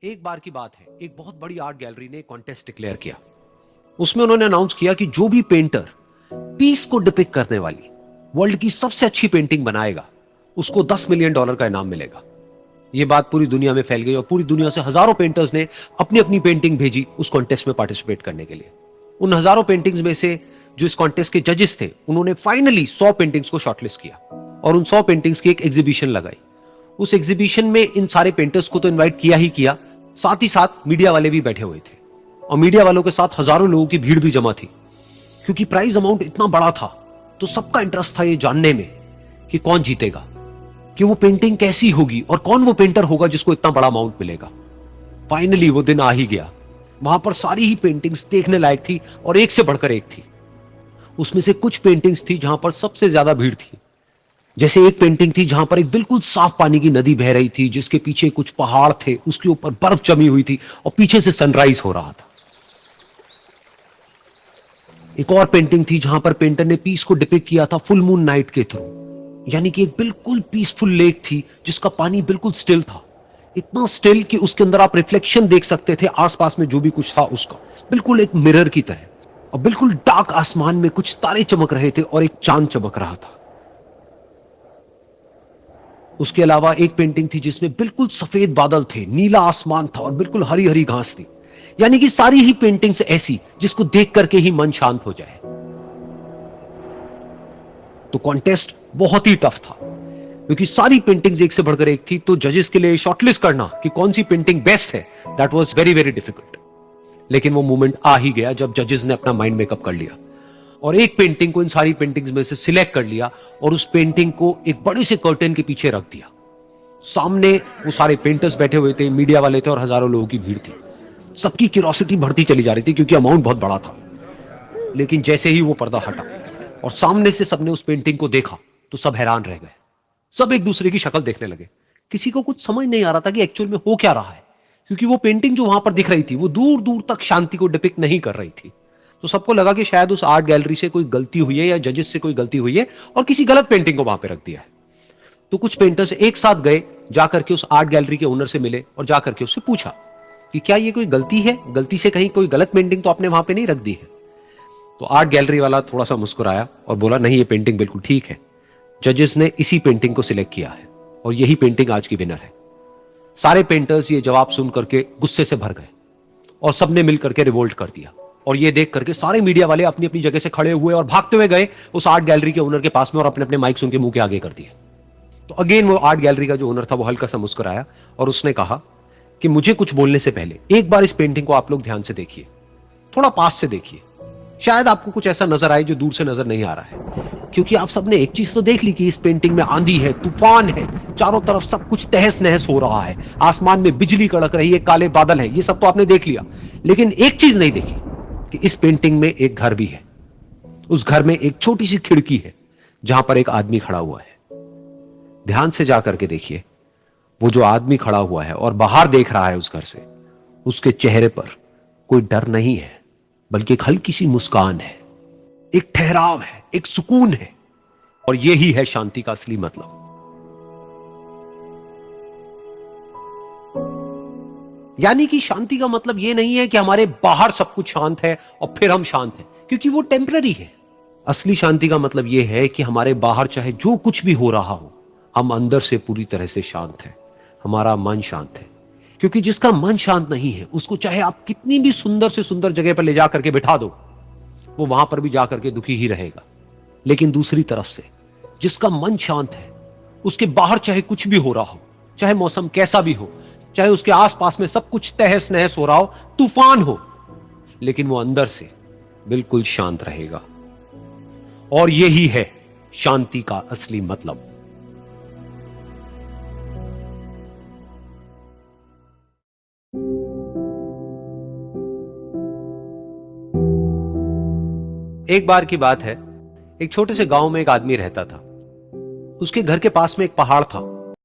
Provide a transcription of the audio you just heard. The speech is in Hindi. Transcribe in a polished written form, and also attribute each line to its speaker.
Speaker 1: एक बार की बात है, एक बहुत बड़ी आर्ट गैलरी ने कॉन्टेस्ट डिक्लेयर किया। उसमें उन्होंने अनाउंस किया कि जो भी पेंटर पीस को डिपिक्ट करने वाली वर्ल्ड की सबसे अच्छी पेंटिंग बनाएगा उसको $10 मिलियन का इनाम मिलेगा। यह बात पूरी दुनिया में फैल गई और पूरी दुनिया से हजारों पेंटर्स ने अपनी अपनी पेंटिंग भेजी उस कॉन्टेस्ट में पार्टिसिपेट करने के लिए। उन हजारों पेंटिंग्स में से जो इस कॉन्टेस्ट के जजेस थे उन्होंने फाइनली 100 पेंटिंग्स को शॉर्टलिस्ट किया और उन 100 पेंटिंग्स की एक एग्जीबिशन लगाई। उस एग्जीबिशन में इन सारे पेंटर्स को तो इनवाइट किया ही किया, साथ ही साथ मीडिया वाले भी बैठे हुए थे और मीडिया वालों के साथ हजारों लोगों की भीड़ भी जमा थी। क्योंकि प्राइज अमाउंट इतना बड़ा था तो सबका इंटरेस्ट था ये जानने में कि कौन जीतेगा, कि वो पेंटिंग कैसी होगी और कौन वो पेंटर होगा जिसको इतना बड़ा अमाउंट मिलेगा। फाइनली वो दिन आ ही गया। वहां पर सारी ही पेंटिंग्स देखने लायक थी और एक से बढ़कर एक थी। उसमें से कुछ पेंटिंग्स थी जहां पर सबसे ज्यादा भीड़ थी। जैसे एक पेंटिंग थी जहां पर एक बिल्कुल साफ पानी की नदी बह रही थी जिसके पीछे कुछ पहाड़ थे, उसके ऊपर बर्फ जमी हुई थी और पीछे से सनराइज हो रहा था। एक और पेंटिंग थी जहां पर पेंटर ने पीस को डिपिक्ट किया था फुल मून नाइट के थ्रू, यानी कि एक बिल्कुल पीसफुल लेक थी जिसका पानी बिल्कुल स्टिल था, इतना स्टिल कि उसके अंदर आप रिफ्लेक्शन देख सकते थे आसपास में जो भी कुछ था उसका, बिल्कुल एक मिरर की तरह। और बिल्कुल डार्क आसमान में कुछ तारे चमक रहे थे और एक चांद चमक रहा था। उसके अलावा एक पेंटिंग थी जिसमें बिल्कुल सफेद बादल थे, नीला आसमान था और बिल्कुल हरी हरी घास थी। यानी कि सारी ही पेंटिंग्स ऐसी जिसको देख करके ही मन शांत हो जाए। तो कॉन्टेस्ट बहुत ही टफ था क्योंकि सारी पेंटिंग्स एक से बढ़कर एक थी। तो जजेस के लिए शॉर्टलिस्ट करना कि कौन सी पेंटिंग बेस्ट है, that was very very difficult. लेकिन वो मोमेंट आ ही गया जब जजेस ने अपना माइंड मेकअप कर लिया और एक पेंटिंग को इन सारी पेंटिंग्स में से सिलेक्ट कर लिया और उस पेंटिंग को एक बड़े से कर्टन के पीछे रख दिया। सामने वो सारे पेंटर्स बैठे हुए थे, मीडिया वाले थे और हजारों लोगों की भीड़ थी। सबकी क्यूरियोसिटी बढ़ती चली जा रही थी क्योंकि अमाउंट बहुत बड़ा था। लेकिन जैसे ही वो पर्दा हटा और सामने से सबने उस पेंटिंग को देखा तो सब हैरान रह गए। सब एक दूसरे की शक्ल देखने लगे। किसी को कुछ समझ नहीं आ रहा था कि एक्चुअल में हो क्या रहा है, क्योंकि वो पेंटिंग जो वहां पर दिख रही थी वो दूर दूर तक शांति को डिपिक्ट नहीं कर रही थी। तो सबको लगा कि शायद उस आर्ट गैलरी से कोई गलती हुई है या जजेस से कोई गलती हुई है और किसी गलत पेंटिंग को वहां पे रख दिया है। तो कुछ पेंटर्स एक साथ गए, जाकर के उस आर्ट गैलरी के ओनर से मिले और जाकर के उससे पूछा कि क्या ये कोई गलती है, गलती से कहीं कोई गलत पेंटिंग तो आपने वहां पे नहीं रख दी है। तो आर्ट गैलरी वाला थोड़ा सा मुस्कुराया और बोला, नहीं, ये पेंटिंग बिल्कुल ठीक है। जजेस ने इसी पेंटिंग को सिलेक्ट किया है और यही पेंटिंग आज की विनर है। सारे पेंटर्स ये जवाब सुन करके गुस्से से भर गए और सबने मिल करके रिवोल्ट कर दिया। और ये देख करके सारे मीडिया वाले अपनी अपनी जगह से खड़े हुए और भागते हुए गए उस आर्ट गैलरी के ओनर के पास में और अपने अपने माइक्स उनके मुंह के आगे कर दिए। तो अगेन वो आर्ट गैलरी का जो ओनर था वो हल्का सा मुस्कुराया और उसने कहा कि मुझे कुछ बोलने से पहले एक बार इस पेंटिंग को आप लोग ध्यान से देखिए, थोड़ा पास से देखिए, शायद आपको कुछ ऐसा नजर आए जो दूर से नजर नहीं आ रहा है। क्योंकि आप सबने एक चीज तो देख ली कि इस पेंटिंग में आंधी है, तूफान है, चारों तरफ सब कुछ तहस नहस हो रहा है, आसमान में बिजली कड़क रही है, काले बादल है, ये सब तो आपने देख लिया। लेकिन एक चीज नहीं देखी कि इस पेंटिंग में एक घर भी है। उस घर में एक छोटी सी खिड़की है जहां पर एक आदमी खड़ा हुआ है। ध्यान से जाकर के देखिए, वो जो आदमी खड़ा हुआ है और बाहर देख रहा है उस घर से, उसके चेहरे पर कोई डर नहीं है बल्कि एक हल्की सी मुस्कान है, एक ठहराव है, एक सुकून है। और यही है शांति का असली मतलब। यानी कि शांति का मतलब यह नहीं है कि हमारे बाहर सब कुछ शांत है और फिर हम शांत हैं, क्योंकि वो टेम्पररी है। असली शांति का मतलब यह है कि हमारे बाहर चाहे जो कुछ भी हो रहा हो, हम अंदर से पूरी तरह से शांत हैं, हमारा मन शांत है। क्योंकि जिसका मन शांत नहीं है उसको चाहे आप कितनी भी सुंदर से सुंदर जगह पर ले जाकर के बिठा दो, वो वहां पर भी जाकर के दुखी ही रहेगा। लेकिन दूसरी तरफ से जिसका मन शांत है, उसके बाहर चाहे कुछ भी हो रहा हो, चाहे मौसम कैसा भी हो, चाहे उसके आसपास में सब कुछ तहस नहस हो रहा हो, तूफान हो, लेकिन वो अंदर से बिल्कुल शांत रहेगा। और यही है शांति का असली मतलब। एक बार की बात है, एक छोटे से गांव में एक आदमी रहता था। उसके घर के पास में एक पहाड़ था